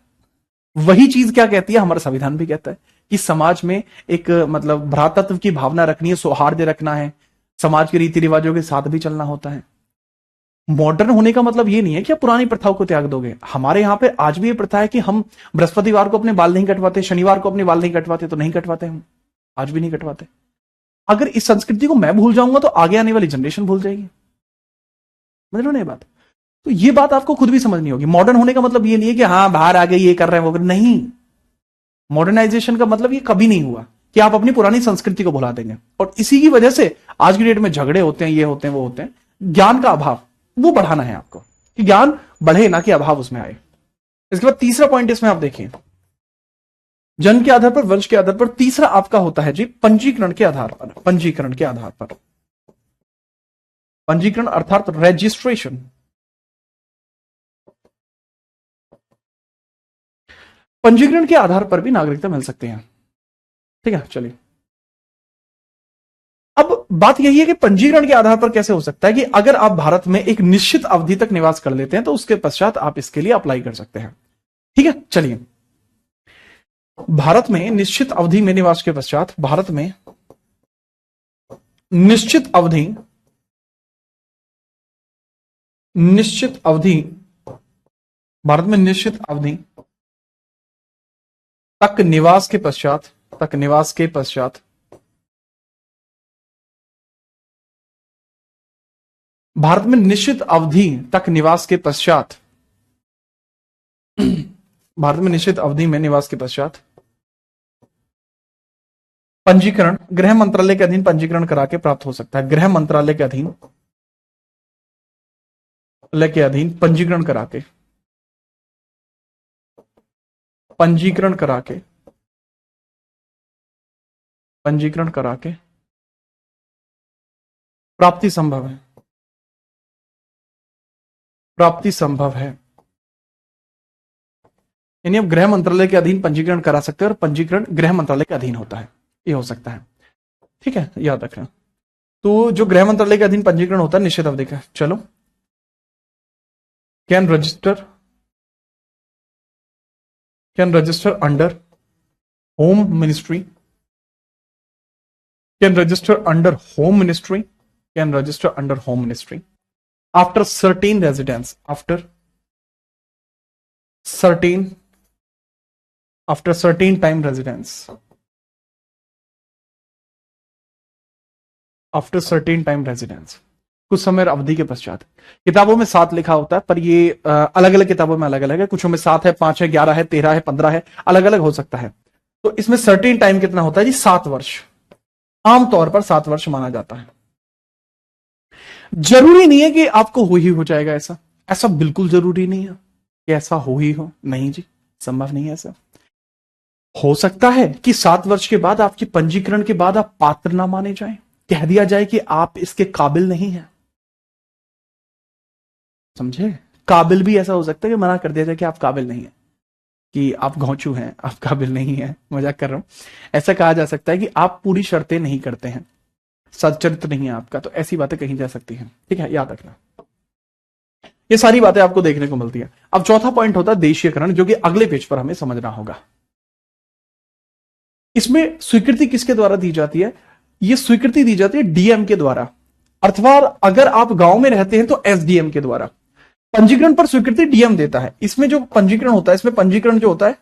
वही चीज क्या कहती है, हमारा संविधान भी कहता है कि समाज में एक मतलब भ्रातृत्व की भावना रखनी है, सौहार्द रखना है, समाज के रीति रिवाजों के साथ भी चलना होता है। मॉडर्न होने का मतलब ये नहीं है कि आप पुरानी प्रथाओं को त्याग दोगे। हमारे यहां पे आज भी ये प्रथा है कि हम बृहस्पतिवार को अपने बाल नहीं कटवाते, शनिवार को अपने बाल नहीं कटवाते, तो नहीं कटवाते, हम आज भी नहीं कटवाते। अगर इस संस्कृति को मैं भूल जाऊंगा तो आगे आने वाली जनरेशन भूल जाएगी। समझ लो ना ये बात? तो ये बात आपको खुद भी समझनी होगी। मॉडर्न होने का मतलब ये नहीं है कि हाँ बाहर आ गए ये कर रहे हैं वो नहीं। मॉडर्नाइजेशन का मतलब ये कभी नहीं हुआ कि आप अपनी पुरानी संस्कृति को भुला देंगे। और इसी की वजह से आज की डेट में झगड़े होते हैं, ये होते हैं, वो होते हैं। ज्ञान का अभाव वो बढ़ाना है आपको, कि ज्ञान बढ़े ना कि अभाव उसमें आए। इसके बाद तीसरा पॉइंट इसमें आप देखिए, जन्म के आधार पर, वंश के आधार पर। तीसरा आपका होता है जी पंजीकरण के आधार पर। पंजीकरण के आधार पर, पंजीकरण अर्थात रजिस्ट्रेशन। पंजीकरण के आधार पर भी नागरिकता मिल सकती है। ठीक है, चलिए अब बात यही है कि पंजीकरण के आधार पर कैसे हो सकता है कि अगर आप भारत में एक निश्चित अवधि तक निवास कर लेते हैं तो उसके पश्चात आप इसके लिए अप्लाई कर सकते हैं। ठीक है, चलिए भारत में निश्चित अवधि में निवास के पश्चात, भारत में निश्चित अवधि, निश्चित अवधि, भारत में निश्चित अवधि तक निवास के पश्चात, तक निवास के पश्चात भारत में निश्चित अवधि तक निवास के पश्चात, भारत में निश्चित अवधि में निवास के पश्चात पंजीकरण गृह मंत्रालय के अधीन पंजीकरण करा के प्राप्त हो सकता है। गृह मंत्रालय के अधीन, के अधीन पंजीकरण करा के, पंजीकरण करा के, पंजीकरण करा के प्राप्ति संभव है, प्राप्ति संभव है। यानी आप गृह मंत्रालय के अधीन पंजीकरण करा सकते हैं और पंजीकरण गृह मंत्रालय के अधीन होता है, ये हो सकता है। ठीक है, याद रखना। तो जो गृह मंत्रालय के अधीन पंजीकरण होता है निश्चित अवधि का, चलो can register, can register under home ministry, can register under home ministry, can register under home ministry after certain residence, after certain, after certain time residence, after certain time residence, कुछ समय अवधि के पश्चात। किताबों में 7 लिखा होता है, पर ये अलग अलग किताबों में अलग अलग है। कुछ में 7 है, 5 है, 11 है, 13 है, 15 है, अलग अलग हो सकता है। तो इसमें सर्टेन टाइम कितना होता है जी? 7 वर्ष। आमतौर पर 7 वर्ष माना जाता है। जरूरी नहीं है कि आपको हो जाएगा ऐसा, ऐसा बिल्कुल जरूरी नहीं है कि ऐसा हो। नहीं जी, संभव नहीं है ऐसा। हो सकता है कि 7 वर्ष के बाद, आपकी पंजीकरण के बाद आप पात्र ना माने जाएं, कह दिया जाए कि आप इसके काबिल नहीं हैं। समझे? काबिल भी ऐसा हो सकता है कि मना कर दिया जाए कि आप काबिल नहीं है, कि आप घोंचू हैं, आप काबिल नहीं है। मजाक कर रहा हूं। ऐसा कहा जा सकता है कि आप पूरी शर्तें नहीं करते हैं, सच्चरित्र नहीं है आपका, तो ऐसी बातें कही जा सकती हैं। ठीक है, याद रखना। ये सारी बातें आपको देखने को मिलती है। अब चौथा पॉइंट होता है देशीयकरण, जो कि अगले पेज पर हमें समझना होगा। इसमें स्वीकृति किसके द्वारा दी जाती है? ये स्वीकृति दी जाती है डीएम के द्वारा, अथवा अगर आप गांव में रहते हैं तो एसडीएम के द्वारा। पंजीकरण पर स्वीकृति डीएम देता है। इसमें जो पंजीकरण होता है, इसमें पंजीकरण जो होता है,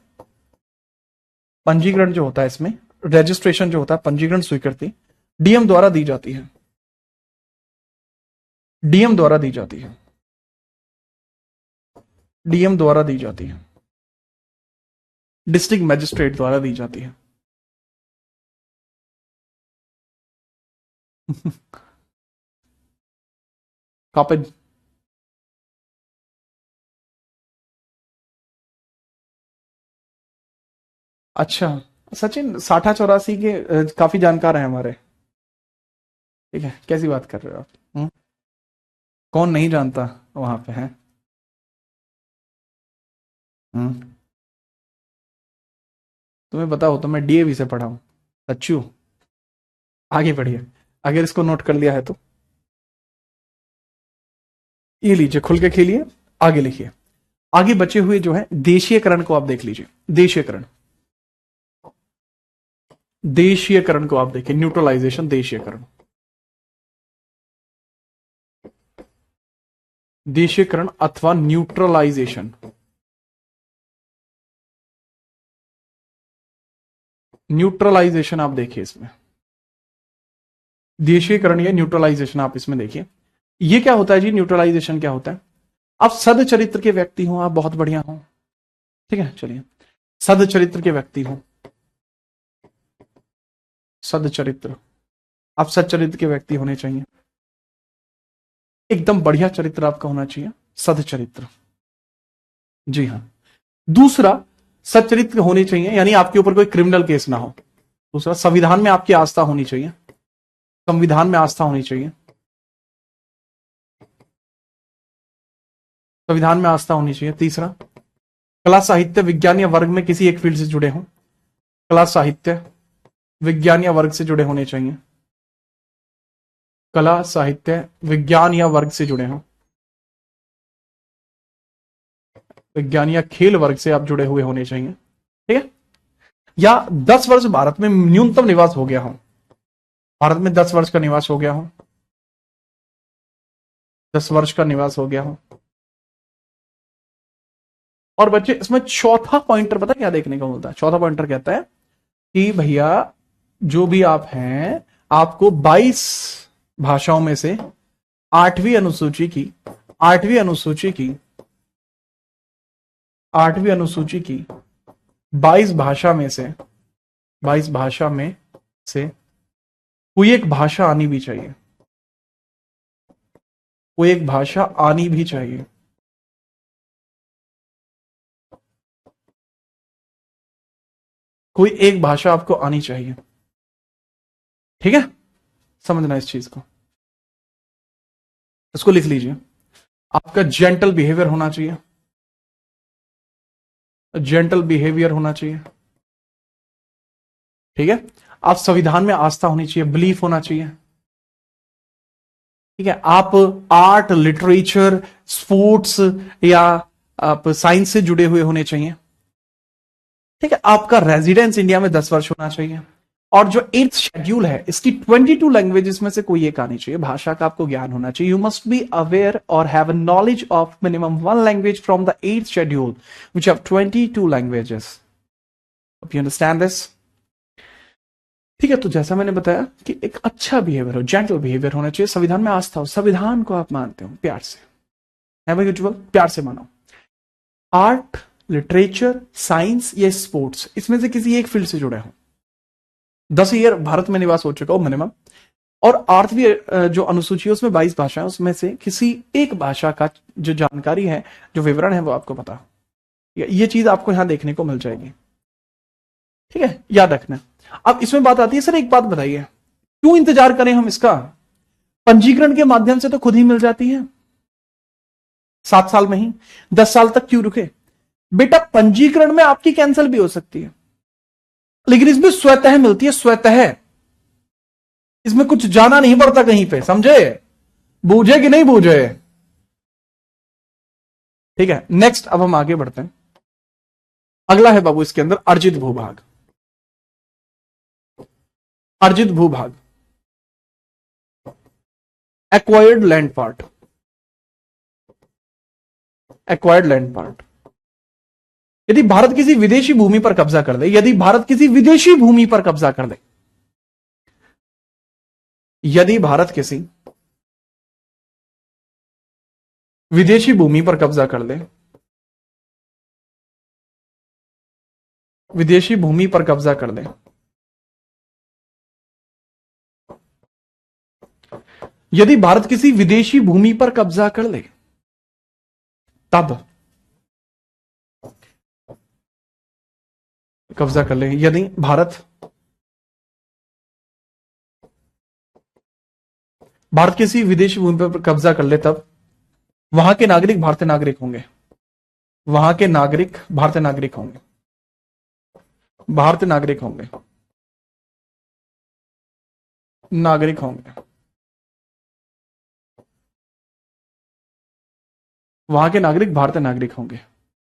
पंजीकरण जो होता है, इसमें रजिस्ट्रेशन जो होता है, पंजीकरण स्वीकृति डीएम द्वारा दी जाती है, डीएम द्वारा दी जाती है, डीएम द्वारा दी जाती है, डिस्ट्रिक्ट मजिस्ट्रेट द्वारा दी जाती है। कॉपी अच्छा, सचिन 60-84 के काफी जानकार हैं हमारे। ठीक है, कैसी बात कर रहे हो आप? कौन नहीं जानता वहां पे है? हम्म तुम्हें बताओ तो मैं डीएवी से पढ़ा हूं। सच्चू, आगे बढ़िए। अगर इसको नोट कर लिया है तो ये लीजिए, खुल के खेलिए, आगे लिखिए। आगे बचे हुए जो है देशीयकरण को आप देख लीजिए। देशीयकरण, देशीयकरण को आप देखिए, न्यूट्रलाइजेशन, देशीयकरण। देशीयकरण अथवा न्यूट्रलाइजेशन, न्यूट्रलाइजेशन आप देखिए इसमें। देशीयकरण या न्यूट्रलाइजेशन आप इसमें देखिए। ये क्या होता है जी? न्यूट्रलाइजेशन क्या होता है? आप सद चरित्र के व्यक्ति हो, आप बहुत बढ़िया हो, ठीक है, चलिए, सद चरित्र के व्यक्ति हो, सद चरित्र, आप सद चरित्र के व्यक्ति होने चाहिए, एकदम बढ़िया चरित्र आपका होना चाहिए, सद चरित्र। जी हाँ। दूसरा, सच्चरित्र होने चाहिए, यानी आपके ऊपर कोई क्रिमिनल केस ना हो। दूसरा, संविधान में आपकी आस्था होनी चाहिए, संविधान में आस्था होनी चाहिए, संविधान में आस्था होनी चाहिए। तीसरा, कला साहित्य विज्ञान या वर्ग में किसी एक फील्ड से जुड़े हों, कला साहित्य विज्ञान या वर्ग से जुड़े होने चाहिए, कला साहित्य विज्ञान या वर्ग से जुड़े हों, विज्ञान या खेल वर्ग से आप जुड़े हुए होने चाहिए, ठीक है। या 10 वर्ष भारत में न्यूनतम निवास हो गया हो, भारत में 10 वर्ष का निवास हो गया हो, 10 वर्ष का निवास हो गया हो। और बच्चे, इसमें चौथा पॉइंटर पता क्या देखने को मिलता है? चौथा पॉइंटर कहता है कि भैया जो भी आप हैं, आपको 22 भाषाओं में से 8वीं अनुसूची की 8वीं अनुसूची की 8वीं अनुसूची की 22 भाषा में से 22 भाषा में से कोई एक भाषा आनी भी चाहिए, कोई एक भाषा आनी भी चाहिए। कोई एक भाषा आपको आनी चाहिए, ठीक है, समझना इस चीज को, इसको लिख लीजिए। आपका जेंटल बिहेवियर होना चाहिए, जेंटल बिहेवियर होना चाहिए, ठीक है। आप संविधान में आस्था होनी चाहिए, बिलीफ होना चाहिए, ठीक है। आप आर्ट, लिटरेचर, स्पोर्ट्स या आप साइंस से जुड़े हुए होने चाहिए, ठीक है। आपका रेजिडेंस इंडिया में 10 वर्ष होना चाहिए। और जो 8th शेड्यूल है, इसकी 22 लैंग्वेजेस में से कोई एक आनी चाहिए, भाषा का आपको ज्ञान होना चाहिए। यू मस्ट बी अवेयर और have a knowledge of minimum 1 language from the 8th schedule which have 22 languages. You understand this? ठीक है, तो जैसा मैंने बताया कि एक अच्छा बिहेवियर हो, जेंटल बिहेवियर होना चाहिए, संविधान में आस्था हो, संविधान को आप मानते हो प्यार से, है भाई यूजुअल, प्यार से मानो। आर्ट, लिटरेचर, साइंस या स्पोर्ट्स, इसमें से किसी एक फील्ड से जुड़े हो, 10 ईयर भारत में निवास हो चुका हो मिनिमम, और 8वीं जो अनुसूची है उसमें 22 भाषा है, उसमें से किसी एक भाषा का जो जानकारी है, जो विवरण है, वो आपको पता हो। ये चीज आपको यहां देखने को मिल जाएगी, ठीक है, याद रखना। अब इसमें बात आती है, सर एक बात बताइए, क्यों इंतजार करें हम इसका? पंजीकरण के माध्यम से तो खुद ही मिल जाती है 7 साल में ही, 10 साल तक क्यों रुके? बेटा, पंजीकरण में आपकी कैंसिल भी हो सकती है, लेकिन इसमें स्वतः मिलती है, स्वतः। इसमें कुछ जाना नहीं पड़ता कहीं पे, समझे? बूझे कि नहीं बूझे? ठीक है, नेक्स्ट अब हम आगे बढ़ते हैं। अगला है बाबू इसके अंदर अर्जित भूभाग। अर्जित भूभाग, acquired land part, acquired land part. यदि भारत किसी विदेशी भूमि पर कब्जा कर दे, यदि भारत किसी विदेशी भूमि पर कब्जा कर दे, यदि भारत किसी विदेशी भूमि पर कब्जा कर दे, विदेशी भूमि पर कब्जा कर दे, यदि भारत किसी विदेशी भूमि पर कब्जा कर ले, तब कब्जा कर ले, यदि भारत किसी विदेशी भूमि पर कब्जा कर ले, तब वहां के नागरिक भारतीय नागरिक होंगे। वहां के नागरिक भारतीय नागरिक होंगे। भारतीय नागरिक होंगे। नागरिक होंगे। वहां के नागरिक भारतीय नागरिक होंगे।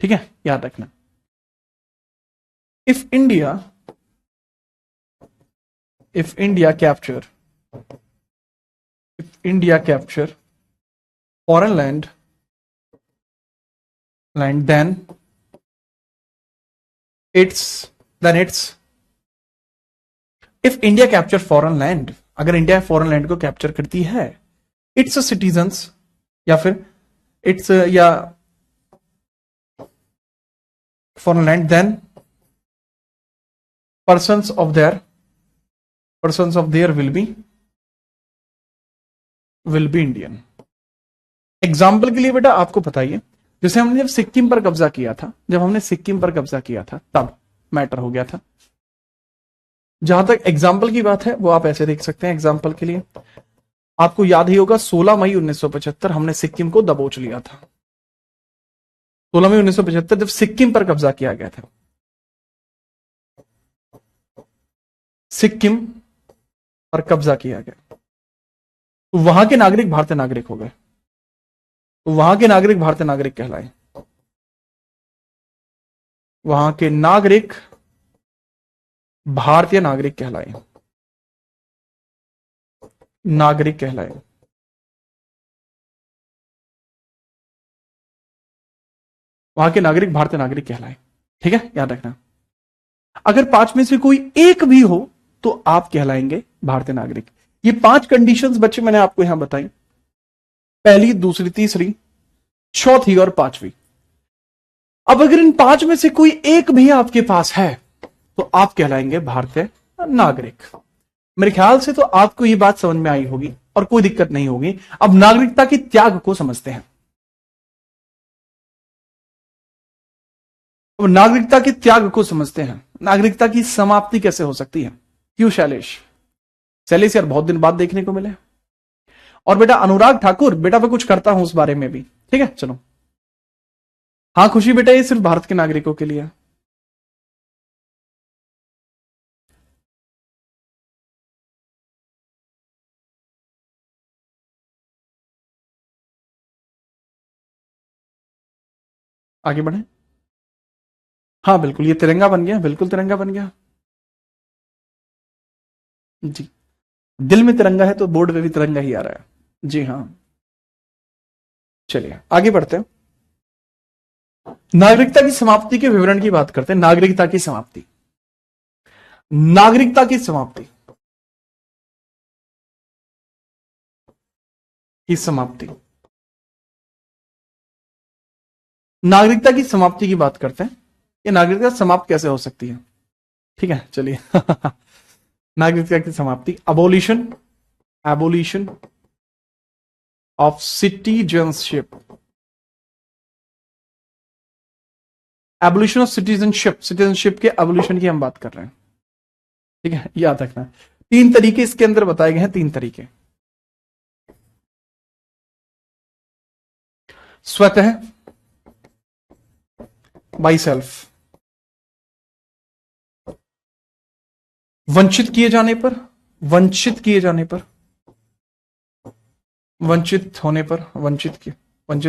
ठीक है, याद रखना। If India capture foreign land then it's if India capture foreign land, अगर इंडिया फॉरेन लैंड को कैप्चर करती है, इट्स सिटीजन्स या फिर इट्स या foreign land, then persons of their will be Indian. Example के लिए बेटा आपको बताइए, जैसे हमने जब सिक्किम पर कब्जा किया था, तब मैटर हो गया था। जहां तक एग्जाम्पल की बात है वो आप ऐसे देख सकते हैं। एग्जाम्पल के लिए आपको याद ही होगा 16 मई 1975 हमने सिक्किम को दबोच लिया था। 16 मई 1975 जब सिक्किम पर कब्जा किया गया था, सिक्किम पर कब्जा किया गया, तो वहां के नागरिक भारतीय नागरिक हो गए। तो वहां के नागरिक भारतीय नागरिक कहलाए। वहां के नागरिक भारतीय नागरिक कहलाए। नागरिक कहलाए। वहां के नागरिक भारतीय नागरिक कहलाए। ठीक है, याद रखना। अगर 5 में से कोई एक भी हो तो आप कहलाएंगे भारतीय नागरिक। ये 5 कंडीशंस बच्चे मैंने आपको यहां बताई, पहली, दूसरी, तीसरी, चौथी और 5वीं। अब अगर इन 5 में से कोई एक भी आपके पास है तो आप कहलाएंगे भारतीय नागरिक। मेरे ख्याल से तो आपको ये बात समझ में आई होगी और कोई दिक्कत नहीं होगी। अब नागरिकता के त्याग को समझते हैं। अब नागरिकता के त्याग को समझते हैं। नागरिकता की समाप्ति कैसे हो सकती है? क्यों शैलेश यार बहुत दिन बाद देखने को मिले। और बेटा अनुराग ठाकुर, बेटा मैं कुछ करता हूं उस बारे में भी। ठीक है, चलो। हाँ खुशी बेटा, ये सिर्फ भारत के नागरिकों के लिए है। आगे बढ़े। हाँ बिल्कुल, ये तिरंगा बन गया, बिल्कुल तिरंगा बन गया जी। दिल में तिरंगा है तो बोर्ड पे भी तिरंगा ही आ रहा है जी। हाँ चलिए आगे बढ़ते हैं। नागरिकता की समाप्ति के विवरण की बात करते हैं। नागरिकता की समाप्ति, नागरिकता की समाप्ति की समाप्ति, नागरिकता की समाप्ति की बात करते हैं। ये नागरिकता समाप्त कैसे हो सकती है? ठीक है चलिए नागरिकता की समाप्ति, abolition of citizenship, abolition of citizenship के एबोलिशन की हम बात कर रहे हैं। ठीक है, याद रखना। 3 तरीके इसके अंदर बताए गए हैं, 3 तरीके। स्वतः, बाई सेल्फ, वंचित किए जाने पर, वंचित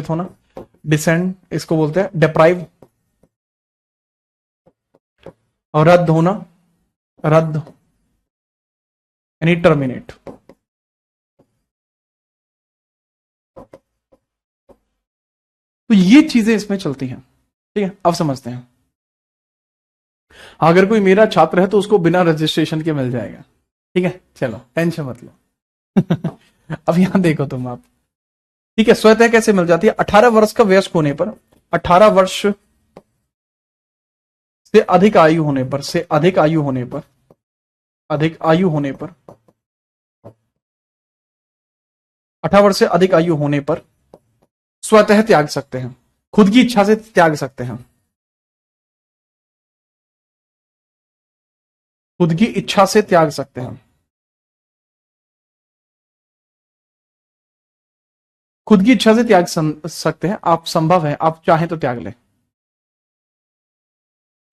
होना, डिसेंड इसको बोलते हैं, डिप्राइव, और रद्द होना, यानी टर्मिनेट। तो ये चीजें इसमें चलती हैं। ठीक है, अब समझते हैं। अगर कोई मेरा छात्र है तो उसको बिना रजिस्ट्रेशन के मिल जाएगा। ठीक है, चलो टेंशन मत लो अब यहां देखो तुम आप। ठीक है, स्वतः कैसे मिल जाती है? 18 वर्ष का वयस्क होने पर, 18 वर्ष से अधिक आयु होने पर, 18 वर्ष से अधिक आयु होने पर स्वतः त्याग सकते हैं, खुद की इच्छा से त्याग सकते हैं। खुद की इच्छा से त्याग सकते हैं। खुद की इच्छा से त्याग सकते हैं आप, संभव है, आप चाहें तो त्याग लें।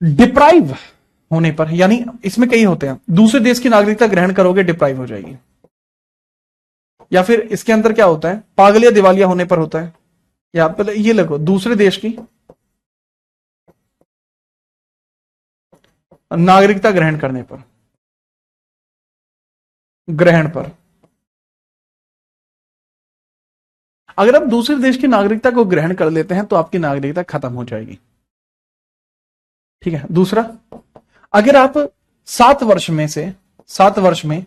डिप्राइव होने पर, यानी इसमें कई होते हैं, दूसरे देश की नागरिकता ग्रहण करोगे डिप्राइव हो जाएगी, या फिर इसके अंदर क्या होता है, पागल या दिवालिया होने पर होता है, या पहले ये लिखो, दूसरे देश की नागरिकता ग्रहण करने पर, ग्रहण पर, अगर आप दूसरे देश की नागरिकता को ग्रहण कर लेते हैं तो आपकी नागरिकता खत्म हो जाएगी। ठीक है। दूसरा, अगर आप 7 वर्ष में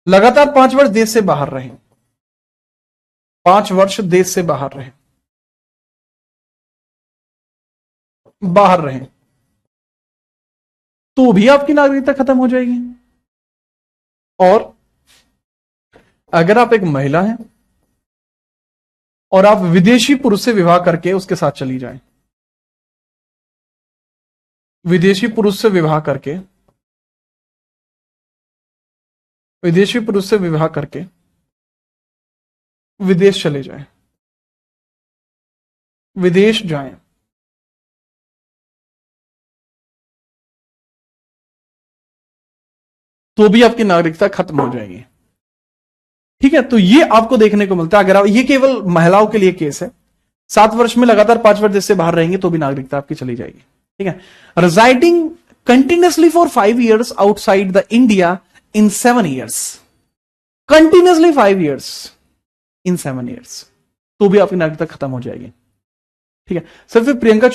लगातार 5 वर्ष देश से बाहर रहे, 5 वर्ष देश से बाहर रहे, तो भी आपकी नागरिकता खत्म हो जाएगी। और अगर आप एक महिला हैं और आप विदेशी पुरुष से विवाह करके उसके साथ चली जाएं, विदेशी पुरुष से विवाह करके विदेश चले जाएं, विदेश जाएं, तो भी आपकी नागरिकता खत्म हो जाएगी। ठीक है। तो ये आपको देखने को मिलता है। अगर आप, ये केवल महिलाओं के लिए केस है, 7 वर्ष में लगातार 5 वर्ष देश से बाहर रहेंगे तो भी नागरिकता आपकी चली जाएगी। ठीक है। Residing continuously for 5 years outside the India in 7 years, continuously 5 years in 7 years, तो भी आपकी नागरिकता खत्म हो जाएगी। ठीक है। सर फिर प्रियंका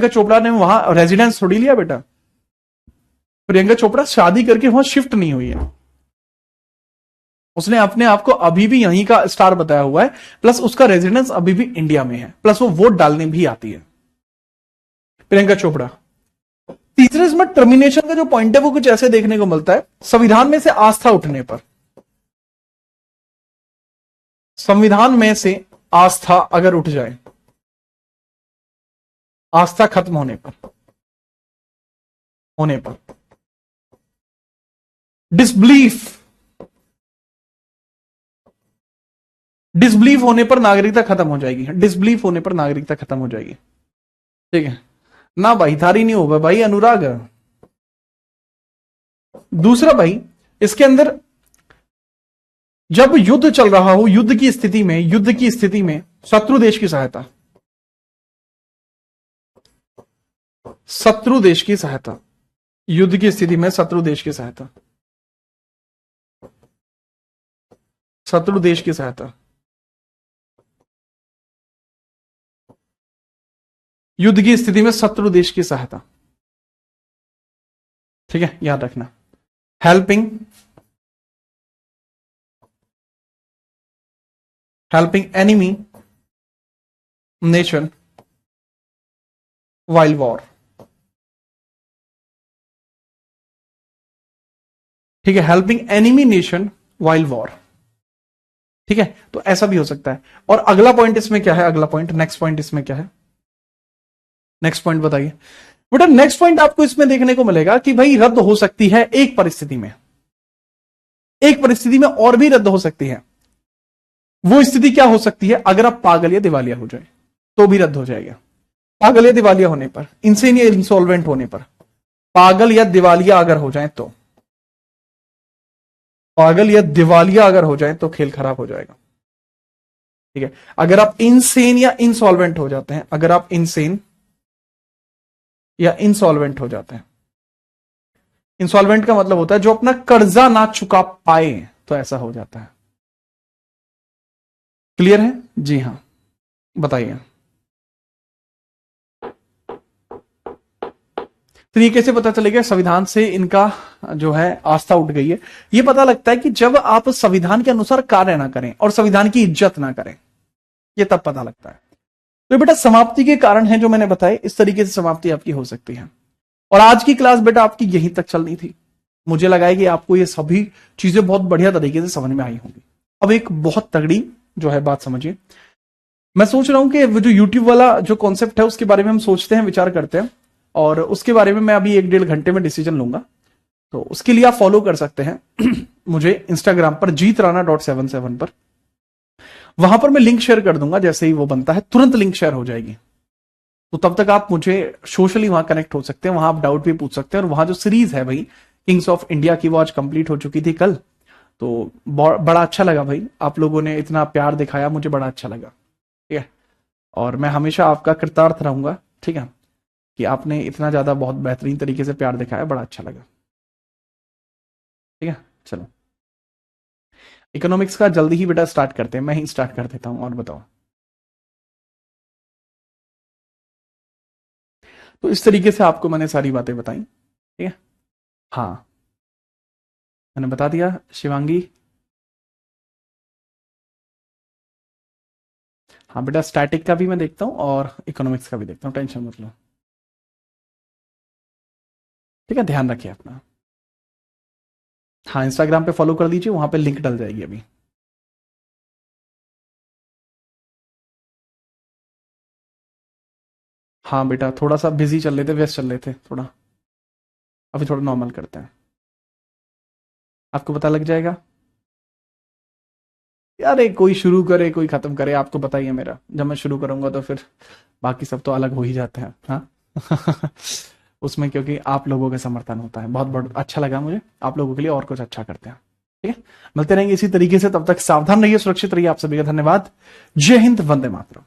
चोपड़ा ने वहां रेजिडेंस थोड़ी लिया बेटा, प्रियंका चोपड़ा शादी करके वहां शिफ्ट नहीं हुई है, उसने अपने आप को अभी भी यहीं का स्टार बताया हुआ है, प्लस उसका रेजिडेंस अभी भी इंडिया में है, प्लस वो वोट डालने भी आती है प्रियंका चोपड़ा। तीसरे, इसमें टर्मिनेशन का जो पॉइंट है वो कुछ ऐसे देखने को मिलता है, संविधान में से आस्था उठने पर, संविधान में से आस्था अगर उठ जाए, आस्था खत्म होने पर डिसबिलीफ होने पर नागरिकता खत्म हो जाएगी, डिसबिलीफ होने पर नागरिकता खत्म हो जाएगी। ठीक है ना भाई, थारी नहीं होगा भाई अनुराग। दूसरा भाई, इसके अंदर जब युद्ध चल रहा हो, युद्ध की स्थिति में शत्रु देश की सहायता, युद्ध की स्थिति में शत्रु देश की सहायता, युद्ध की स्थिति में शत्रु देश की सहायता। ठीक है, याद रखना। Helping enemy nation while war. ठीक है, helping enemy nation while war. ठीक है, तो ऐसा भी हो सकता है। और अगला पॉइंट इसमें क्या है, अगला पॉइंट, नेक्स्ट पॉइंट इसमें क्या है, नेक्स्ट पॉइंट बताइए बेटा। नेक्स्ट पॉइंट आपको इसमें देखने को मिलेगा कि भाई रद्द हो सकती है एक परिस्थिति में, और भी रद्द हो सकती है। वो स्थिति क्या हो सकती है, अगर आप पागल या दिवालिया हो जाए तो भी रद्द हो जाएगा। पागल या दिवालिया होने पर, इनसेन या इंसॉल्वेंट होने पर, पागल या दिवालिया अगर हो जाए तो, पागल या दिवालिया अगर हो जाए तो खेल खराब हो जाएगा। ठीक है, अगर आप इनसेन या इंसॉल्वेंट हो जाते हैं, अगर आप इनसेन या इंसॉल्वेंट हो जाते हैं, इंसॉल्वेंट का मतलब होता है जो अपना कर्जा ना चुका पाए, तो ऐसा हो जाता है। क्लियर है जी? हां, बताइए। तो ये कैसे पता चलेगा संविधान से इनका जो है आस्था उठ गई है? ये पता लगता है कि जब आप संविधान के अनुसार कार्य ना करें और संविधान की इज्जत ना करें, ये तब पता लगता है। तो बेटा समाप्ति के कारण है जो मैंने बताए, इस तरीके से समाप्ति आपकी हो सकती है। और आज की क्लास बेटा आपकी यहीं तक चलनी थी। मुझे लगा है कि आपको ये सभी चीजें बहुत बढ़िया तरीके से समझ में आई होंगी। अब एक बहुत तगड़ी जो है बात समझिए, मैं सोच रहा हूं कि जो यूट्यूब वाला जो कॉन्सेप्ट है उसके बारे में हम सोचते हैं, विचार करते हैं, और उसके बारे में मैं अभी 1-1.5 घंटे में डिसीजन लूंगा। तो उसके लिए आप फॉलो कर सकते हैं मुझे इंस्टाग्राम पर jeetrana.77 पर। वहां पर मैं लिंक शेयर कर दूंगा, जैसे ही वो बनता है तुरंत लिंक शेयर हो जाएगी। तो तब तक आप मुझे सोशली वहां कनेक्ट हो सकते हैं, वहां आप डाउट भी पूछ सकते हैं। और वहां जो सीरीज है भाई किंग्स ऑफ इंडिया की, वो आज कंप्लीट हो चुकी थी कल। तो बड़ा अच्छा लगा भाई, आप लोगों ने इतना प्यार दिखाया, मुझे बड़ा अच्छा लगा। ठीक है, और मैं हमेशा आपका कृतार्थ रहूंगा। ठीक है, कि आपने इतना ज्यादा बहुत बेहतरीन तरीके से प्यार दिखाया, बड़ा अच्छा लगा। ठीक है, चलो इकोनॉमिक्स का जल्दी ही बेटा स्टार्ट करते हैं, मैं ही स्टार्ट कर देता हूं। और बताओ, तो इस तरीके से आपको मैंने सारी बातें बताई। ठीक है, हाँ मैंने बता दिया शिवांगी। हाँ बेटा, स्टैटिक का भी मैं देखता हूँ और इकोनॉमिक्स का भी देखता हूँ, टेंशन मत लो। ठीक है, ध्यान रखिए अपना। हाँ, इंस्टाग्राम पे फॉलो कर दीजिए, वहां पे लिंक डल जाएगी अभी। हाँ बेटा, थोड़ा सा बिजी चल रहे थे, व्यस्त चल रहे थे थोड़ा, अभी थोड़ा नॉर्मल करते हैं, आपको पता लग जाएगा। यार कोई शुरू करे कोई खत्म करे, आपको पता ही है मेरा, जब मैं शुरू करूंगा तो फिर बाकी सब तो अलग हो ही जाते हैं। हाँ उसमें क्योंकि आप लोगों का समर्थन होता है, बहुत बहुत अच्छा लगा मुझे, आप लोगों के लिए और कुछ अच्छा करते हैं। ठीक है, मिलते रहेंगे इसी तरीके से, तब तक सावधान रहिए, सुरक्षित रहिए। आप सभी का धन्यवाद। जय हिंद, वंदे मातरम।